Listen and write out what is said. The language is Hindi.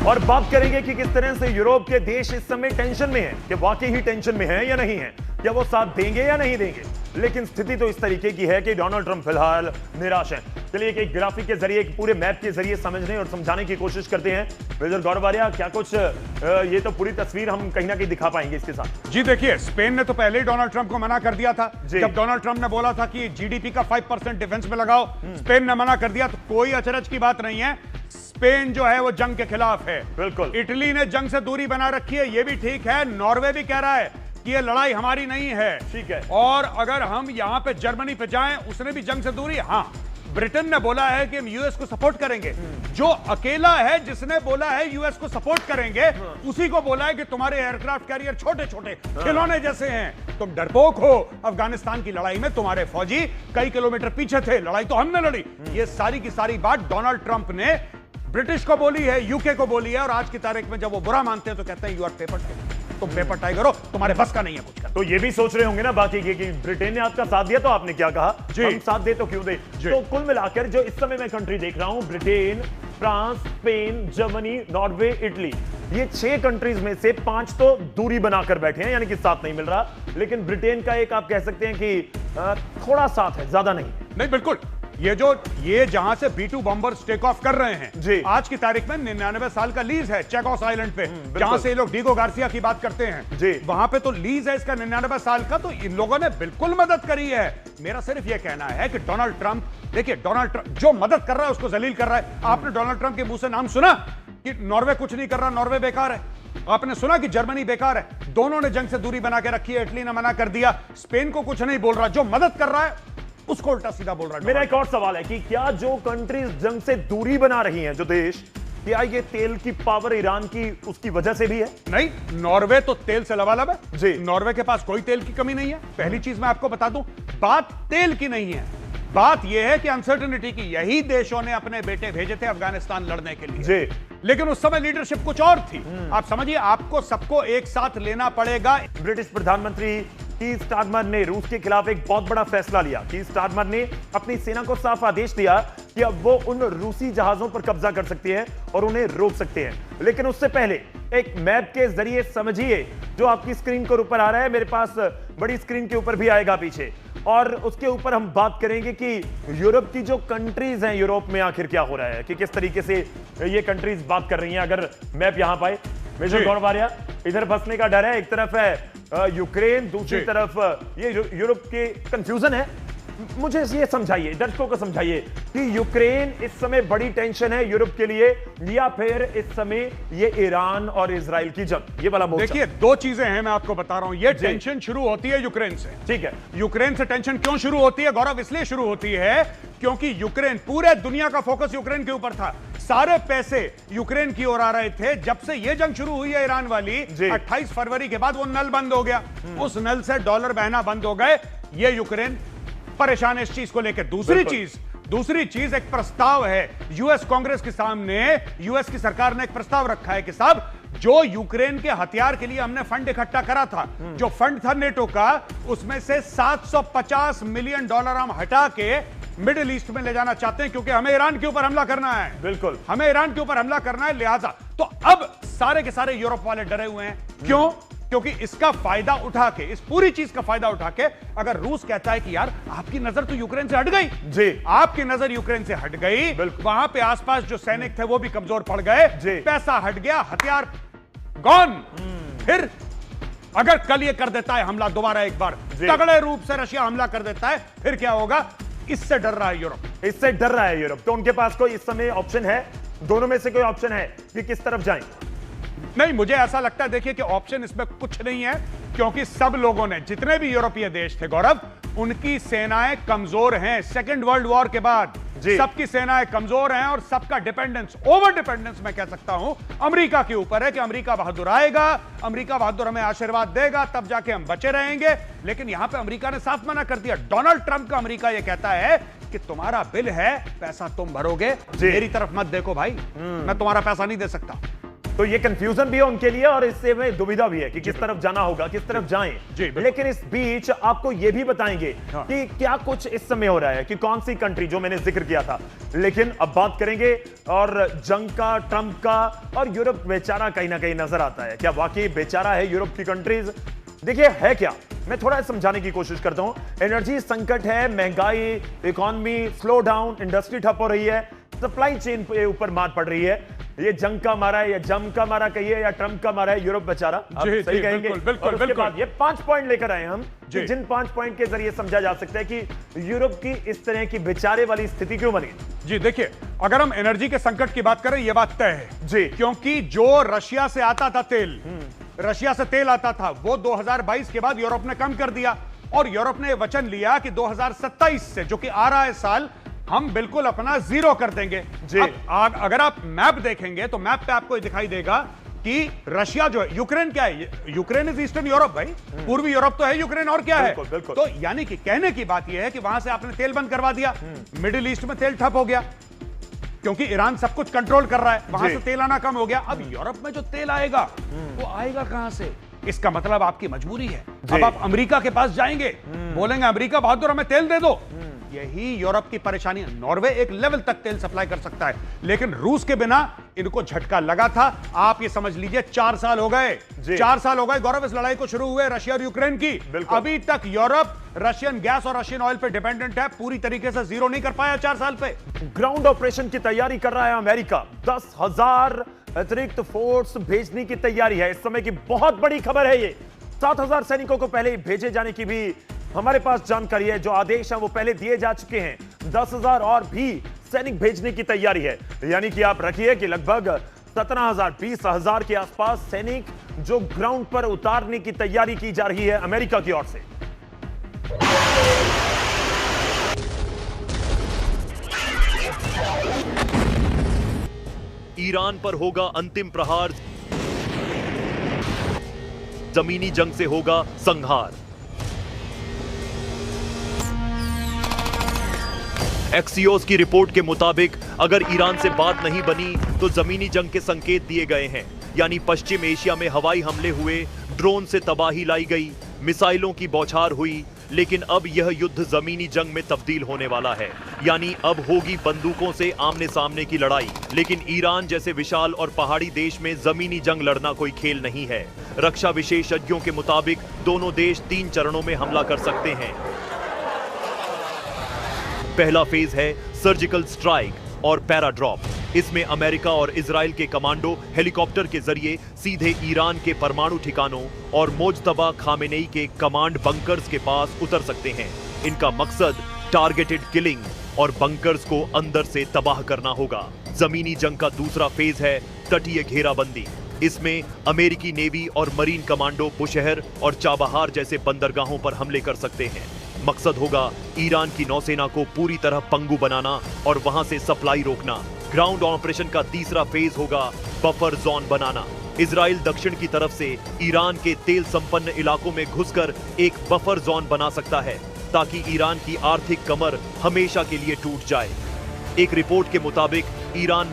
और बात करेंगे कि किस तरह से यूरोप के देश इस समय टेंशन में हैं, कि वाकई ही टेंशन में हैं या नहीं हैं, क्या वो साथ देंगे या नहीं देंगे। लेकिन स्थिति तो इस तरीके की है कि डोनाल्ड ट्रंप फिलहाल निराश हैं। चलिए एक ग्राफिक के जरिए, एक पूरे मैप के जरिए समझने और समझाने की कोशिश करते हैं। मेजर गौरव आर्या, क्या कुछ ये तो पूरी तस्वीर हम कहीं ना कहीं दिखा पाएंगे इसके साथ। जी देखिए, स्पेन ने तो पहले ही डोनाल्ड ट्रंप को मना कर दिया था। जब डोनाल्ड ट्रंप ने बोला था कि जीडीपी का 5% डिफेंस में लगाओ, स्पेन ने मना कर दिया। तो कोई अचरज की बात नहीं है, स्पेन जो है वो जंग के खिलाफ है। बिल्कुल। इटली ने जंग से दूरी बना रखी है, ये भी ठीक है। नॉर्वे भी कह रहा है कि ये लड़ाई हमारी नहीं है। ठीक है। और अगर हम यहां पे जर्मनी पे जाएं, उसने भी जंग से दूरी। हाँ, ब्रिटेन ने बोला है कि हम यूएस को सपोर्ट करेंगे। जो अकेला है जिसने बोला है यूएस को सपोर्ट करेंगे, उसी को बोला है कि तुम्हारे एयरक्राफ्ट कैरियर छोटे छोटे खिलौने जैसे हैं, तुम डरपोक हो। अफगानिस्तान की लड़ाई में तुम्हारे फौजी कई किलोमीटर पीछे थे, लड़ाई तो हमने लड़ी। ये सारी की सारी बात डोनाल्ड ट्रंप ने ब्रिटिश को बोली है, यूके को बोली है। और आज की तारीख में जब वो बुरा मानते हैं तो कहते हैं यू आर पेपर टाइगर, तुम पेपर टाइगर हो, तुम्हारे बस का नहीं है कुछ करना। तो ये भी सोच रहे होंगे ना बाकी के कि ब्रिटेन ने आपका साथ दिया तो आपने क्या कहा, हम साथ दे तो क्यों दे। तो कुल मिलाकर जो इस समय मैं कंट्री देख रहा हूं, Britain, France, Spain, Germany, Norway, Italy, ये 6 कंट्रीज में से 5 तो दूरी बनाकर बैठे हैं, यानी कि साथ नहीं मिल रहा। लेकिन ब्रिटेन का एक आप कह सकते हैं कि थोड़ा साथ है, ज्यादा नहीं। बिल्कुल। ये जहां से B-2 बॉम्बर टेक ऑफ कर रहे हैं जी। आज की तारीख में 99 साल का लीज है चेकोस आइलैंड पे, जहां से ये लोग डीगो गार्सिया की बात करते हैं जी। वहां पे तो लीज है इसका 99 साल का। तो इन लोगों ने बिल्कुल मदद करी है। मेरा सिर्फ ये कहना है कि डोनाल्ड ट्रंप, देखिए डोनाल्ड ट्रंप जो मदद कर रहा है उसको जलील कर रहा है। आपने डोनाल्ड ट्रंप के मुंह से नाम सुना कि नॉर्वे कुछ नहीं कर रहा, नॉर्वे बेकार है? आपने सुना कि जर्मनी बेकार है? दोनों ने जंग से दूरी बना के रखी है। इटली ने मना कर दिया, स्पेन को कुछ नहीं बोल रहा। जो मदद कर रहा है उसको उल्टा सीधा बोल रहा है। मेरा एक और सवाल है कि क्या जो कंट्रीज जंग से दूरी बना रही हैं, जो देश, क्या ये तेल की पावर ईरान की उसकी वजह से भी है? नहीं, नॉर्वे तो तेल से लबालब है जी। नॉर्वे के पास कोई तेल की कमी नहीं है। पहली चीज मैं आपको बता दूं, बात तेल की नहीं है, बात यह है कि अनसर्टेनिटी की। यही देशों ने अपने बेटे भेजे थे अफगानिस्तान लड़ने के लिए जी। लेकिन उस समय लीडरशिप कुछ और थी। आप समझिए, आपको सबको एक साथ लेना पड़ेगा। ब्रिटिश प्रधानमंत्री कीर स्टारमर ने रूस के खिलाफ एक बहुत बड़ा फैसला लिया। कीर स्टारमर ने अपनी सेना को साफ आदेश दिया कि अब वो उन रूसी जहाजों पर कब्जा कर सकती है और उन्हें रोक सकते हैं। लेकिन उससे पहले एक मैप के जरिए समझिए, जो आपकी स्क्रीन के ऊपर आ रहा है, मेरे पास बड़ी स्क्रीन के ऊपर भी आएगा पीछे, और उसके ऊपर हम बात करेंगे कि यूरोप की जो कंट्रीज हैं, यूरोप में आखिर क्या हो रहा है, कि किस तरीके से ये कंट्रीज बात कर रही हैं। अगर मैप यहां पाए मेजर गौरव आर्या, इधर फंसने का डर है। एक तरफ है यूक्रेन, दूसरी तरफ ये यूरोप के कंफ्यूजन है। मुझे ये समझाइए, दर्शकों को समझाइए कि यूक्रेन इस समय बड़ी टेंशन है यूरोप के लिए, या फिर इस समय ये ईरान और इजराइल की जंग, ये वाला मोर्चा। देखिए, 2 चीजें हैं, मैं आपको बता रहा हूं। ये टेंशन शुरू होती है यूक्रेन से। ठीक है। यूक्रेन से टेंशन क्यों शुरू होती है गौरव? इसलिए शुरू होती है क्योंकि यूक्रेन, पूरे दुनिया का फोकस यूक्रेन के ऊपर था। सारे पैसे यूक्रेन की ओर आ रहे थे। जब से यह जंग शुरू हुई है ईरान वाली, 28 फरवरी के बाद वो नल बंद हो गया। उस नल से डॉलर बहना बंद हो गए। ये यूक्रेन परेशान है इस चीज को लेकर। दूसरी चीज एक प्रस्ताव है यूएस कांग्रेस के सामने। यूएस की सरकार ने एक प्रस्ताव रखा है कि साहब, जो यूक्रेन के हथियार के लिए हमने फंड इकट्ठा करा था, जो फंड था नेटो का, उसमें से $750 मिलियन हम हटा के मिडिल ईस्ट में ले जाना चाहते हैं, क्योंकि हमें ईरान के ऊपर हमला करना है। बिल्कुल, हमें ईरान के ऊपर हमला करना है। लिहाजा तो अब सारे के सारे यूरोप वाले डरे हुए हैं। क्यों? क्योंकि इसका फायदा उठा के, इस पूरी चीज का फायदा उठा के, अगर रूस कहता है कि यार आपकी नजर तो यूक्रेन से हट गई जी, आपकी नजर यूक्रेन से हट गई, वहां पे आसपास जो सैनिक थे वो भी कमजोर पड़ गए, पैसा हट गया, हथियार गॉन, फिर अगर कल ये कर देता है हमला दोबारा, एक बार तगड़े रूप से रशिया हमला कर देता है, फिर क्या होगा? इससे डर रहा है यूरोप। इससे डर रहा है यूरोप। तो उनके पास कोई इस समय ऑप्शन है? दोनों में से कोई ऑप्शन है कि किस तरफ जाएं? नहीं, मुझे ऐसा लगता है, देखिए कि ऑप्शन इसमें कुछ नहीं है, क्योंकि सब लोगों ने, जितने भी यूरोपीय देश थे गौरव, उनकी सेनाएं कमजोर हैं। सेकेंड वर्ल्ड वॉर के बाद सबकी सेनाएं कमजोर हैं और सबका डिपेंडेंस, ओवर डिपेंडेंस मैं कह सकता हूं, अमेरिका के ऊपर है कि अमेरिका बहादुर आएगा, अमेरिका बहादुर हमें आशीर्वाद देगा, तब जाके हम बचे रहेंगे। लेकिन यहां पे अमेरिका ने साफ मना कर दिया। डोनाल्ड ट्रंप का अमेरिका यह कहता है कि तुम्हारा बिल है, पैसा तुम भरोगे, मेरी तरफ मत देखो भाई, मैं तुम्हारा पैसा नहीं दे सकता। तो ये कंफ्यूजन भी है उनके लिए और इससे में दुविधा भी है कि किस तरफ जाना होगा, किस तरफ जाएं। लेकिन इस बीच आपको ये भी बताएंगे कि क्या कुछ इस समय हो रहा है, कि कौन सी कंट्री, जो मैंने जिक्र किया था। लेकिन अब बात करेंगे और जंग का, ट्रंप का, और यूरोप बेचारा कहीं ना कहीं नजर आता है। क्या वाकई बेचारा है यूरोप की कंट्रीज? देखिए है क्या, मैं थोड़ा समझाने की कोशिश करता हूं। एनर्जी संकट है, महंगाई, इकोनॉमी स्लो डाउन, इंडस्ट्री ठप हो रही है, सप्लाई चेन पे ऊपर मार पड़ रही है। ये जंग का मारा है, या जम का मारा कहिए, या ट्रंप का मारा है यूरोप बेचारा, आप सही कहेंगे। और उसके बाद ये 5 पॉइंट लेकर आए हम, जिन 5 पॉइंट के जरिए समझा जा सकता है कि यूरोप की इस तरह की बेचारे वाली स्थिति क्यों बनी। जी देखिए, अगर हम एनर्जी के संकट की बात करें, यह बात तय है जी, क्योंकि जो रशिया से आता था तेल, रशिया से तेल आता था, वो 2022 के बाद यूरोप ने कम कर दिया। और यूरोप ने वचन लिया कि 2027 से, जो कि आ रहा है साल, हम बिल्कुल अपना जीरो कर देंगे। अब अगर आप मैप देखेंगे तो मैप पे आपको दिखाई देगा कि रशिया जो है, यूक्रेन क्या है, यूक्रेन इज ईस्टर्न यूरोप भाई, पूर्वी यूरोप तो है यूक्रेन, और क्या है। तो यानी कि कहने की बात यह है कि वहां से आपने तेल बंद करवा दिया, मिडिल ईस्ट में तेल ठप हो गया क्योंकि ईरान सब कुछ कंट्रोल कर रहा है, वहां से तेल आना कम हो गया। अब यूरोप में जो तेल आएगा वो आएगा कहां से? इसका मतलब आपकी मजबूरी है। अब आप अमेरिका के पास जाएंगे, बोलेंगे अमेरिका बहादुर हमें तेल दे दो। यही यूरोप की परेशानी है। नॉर्वे एक लेवल तक तेल सप्लाई कर सकता है, लेकिन रूस के बिना इनको झटका लगा था। आप ये समझ लीजिए 4 साल हो गए, 4 साल हो गए गौरव इस लड़ाई को शुरू हुए रशिया और यूक्रेन की। अभी तक यूरोप रशियन गैस और रशियन ऑयल पे डिपेंडेंट है, पूरी तरीके से जीरो नहीं कर पाया 4 साल पे। ग्राउंड ऑपरेशन की तैयारी कर रहा है अमेरिका, 10,000 अतिरिक्त फोर्स भेजने की तैयारी है। इस समय की बहुत बड़ी खबर है ये। 7,000 सैनिकों को पहले ही भेजे जाने की भी हमारे पास जानकारी है। जो आदेश है वो पहले दिए जा चुके हैं। 10,000 और भी सैनिक भेजने की तैयारी है। यानी कि आप रखिए कि लगभग 17,000, 20,000 के आसपास सैनिक जो ग्राउंड पर उतारने की तैयारी की जा रही है अमेरिका की ओर से। ईरान पर होगा अंतिम प्रहार, जमीनी जंग से होगा संहार। एक्सियोस की रिपोर्ट के मुताबिक अगर ईरान से बात नहीं बनी तो जमीनी जंग के संकेत दिए गए हैं। यानी पश्चिम एशिया में हवाई हमले हुए, ड्रोन से तबाही लाई गई, मिसाइलों की बौछार हुई, लेकिन अब यह युद्ध जमीनी जंग में तब्दील होने वाला है। यानी अब होगी बंदूकों से आमने सामने की लड़ाई। लेकिन ईरान जैसे विशाल और पहाड़ी देश में जमीनी जंग लड़ना कोई खेल नहीं है। रक्षा विशेषज्ञों के मुताबिक दोनों देश 3 चरणों में हमला कर सकते हैं। पहला फेज है सर्जिकल स्ट्राइक और पैराड्रॉप। इसमें अमेरिका और इजराइल के कमांडो हेलीकॉप्टर के जरिए सीधे ईरान के परमाणु ठिकानों और मोजतबा खामेनेई के कमांड बंकर्स के पास उतर सकते हैं। इनका मकसद टारगेटेड किलिंग और बंकर्स को अंदर से तबाह करना होगा। जमीनी जंग का दूसरा फेज है तटीय घेराबंदी। इसमें अमेरिकी नेवी और मरीन कमांडो बुशहर और चाबहार जैसे बंदरगाहों पर हमले कर सकते हैं। मकसद होगा ईरान की नौसेना को पूरी तरह पंगु बनाना और वहां से सप्लाई रोकना। ग्राउंड ऑपरेशन का तीसरा फेज होगा बफर जोन बनाना। इजराइल दक्षिण की तरफ से ईरान के तेल संपन्न इलाकों में घुसकर एक बफर जोन बना सकता है ताकि ईरान की आर्थिक कमर हमेशा के लिए टूट जाए। एक रिपोर्ट के मुताबिक ईरान